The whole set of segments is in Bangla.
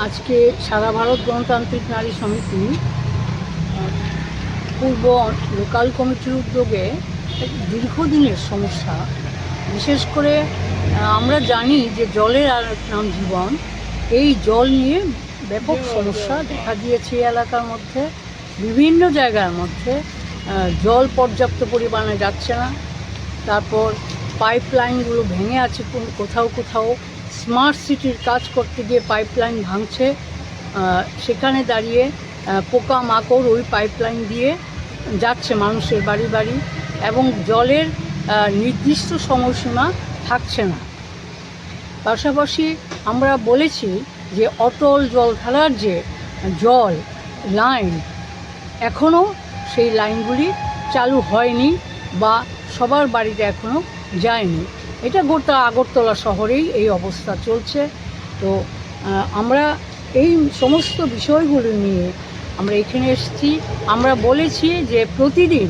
আজকে সারা ভারত গণতান্ত্রিক নারী সমিতি পূর্ব লোকাল কমিটির উদ্যোগে দীর্ঘদিনের সমস্যা, বিশেষ করে আমরা জানি যে জলের আর নাম জীবন, এই জল নিয়ে ব্যাপক সমস্যা দেখা দিয়েছে এই এলাকার মধ্যে। বিভিন্ন জায়গার মধ্যে জল পর্যাপ্ত পরিমাণে যাচ্ছে না। তারপর পাইপলাইনগুলো ভেঙে আছে, কোথাও কোথাও স্মার্ট সিটির কাজ করতে গিয়ে পাইপলাইন ভাঙছে, সেখানে দাঁড়িয়ে পোকামাকড় ওই পাইপলাইন দিয়ে যাচ্ছে মানুষের বাড়ি বাড়ি, এবং জলের নির্দিষ্ট সময়সীমা থাকছে না। পাশাপাশি আমরা বলেছি যে অটল জল ধারার যে জল লাইন, এখনও সেই লাইনগুলি চালু হয়নি বা সবার বাড়িতে এখনও যায়নি। এটা গোটা আগরতলা শহরেই এই অবস্থা চলছে। তো আমরা এই সমস্ত বিষয়গুলো নিয়ে আমরা এখানে এসেছি। আমরা বলেছি যে প্রতিদিন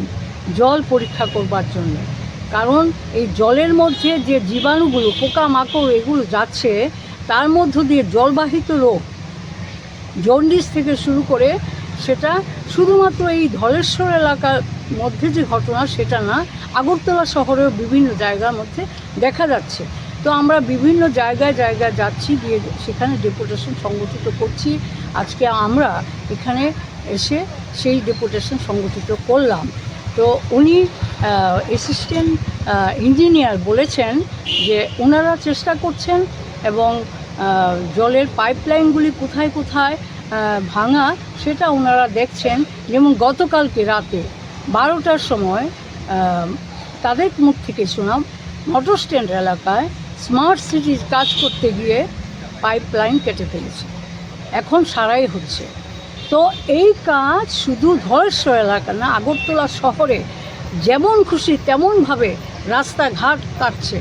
জল পরীক্ষা করবার জন্য, কারণ এই জলের মধ্যে যে জীবাণুগুলো, পোকামাকড় এগুলো যাচ্ছে, তার মধ্য দিয়ে জলবাহিত রোগ, জন্ডিস থেকে শুরু করে, সেটা শুধুমাত্র এই ধলেশ্বর এলাকার মধ্যে যে ঘটনা সেটা না, আগরতলা শহরেও বিভিন্ন জায়গার মধ্যে দেখা যাচ্ছে। তো আমরা বিভিন্ন জায়গায় জায়গায় যাচ্ছি, গিয়ে সেখানে ডেপুটেশন সংগঠিত করছি। আজকে আমরা এখানে এসে সেই ডেপুটেশন সংগঠিত করলাম। তো উনি অ্যাসিস্ট্যান্ট ইঞ্জিনিয়ার বলেছেন যে ওনারা চেষ্টা করছেন এবং জলের পাইপলাইনগুলি কোথায় কোথায় ভাঙা সেটা ওনারা দেখছেন। যেমন গতকালকে রাতে 12টার সময় তাদের মুখ থেকে শোনাম, মোটর স্ট্যান্ড এলাকায় স্মার্ট সিটির কাজ করতে গিয়ে পাইপলাইন কেটে ফেলেছে, এখন সারাই হচ্ছে। তো এই কাজ শুধু ধলেশ্বর এলাকা না, আগরতলা শহরে যেমন খুশি তেমনভাবে রাস্তাঘাট কাটছে।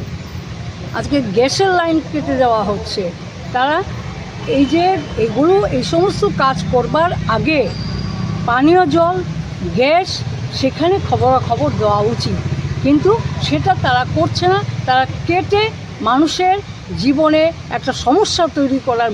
আজকে গ্যাসের লাইন কেটে দেওয়া হচ্ছে। তারা এই যে এই সমস্ত কাজ করবার আগে পানীয় জল, গ্যাস সেখানে খবরাখবর দেওয়া উচিত, কিন্তু সেটা তারা করছে না। তারা কেটে মানুষের জীবনে একটা সমস্যা তৈরি করার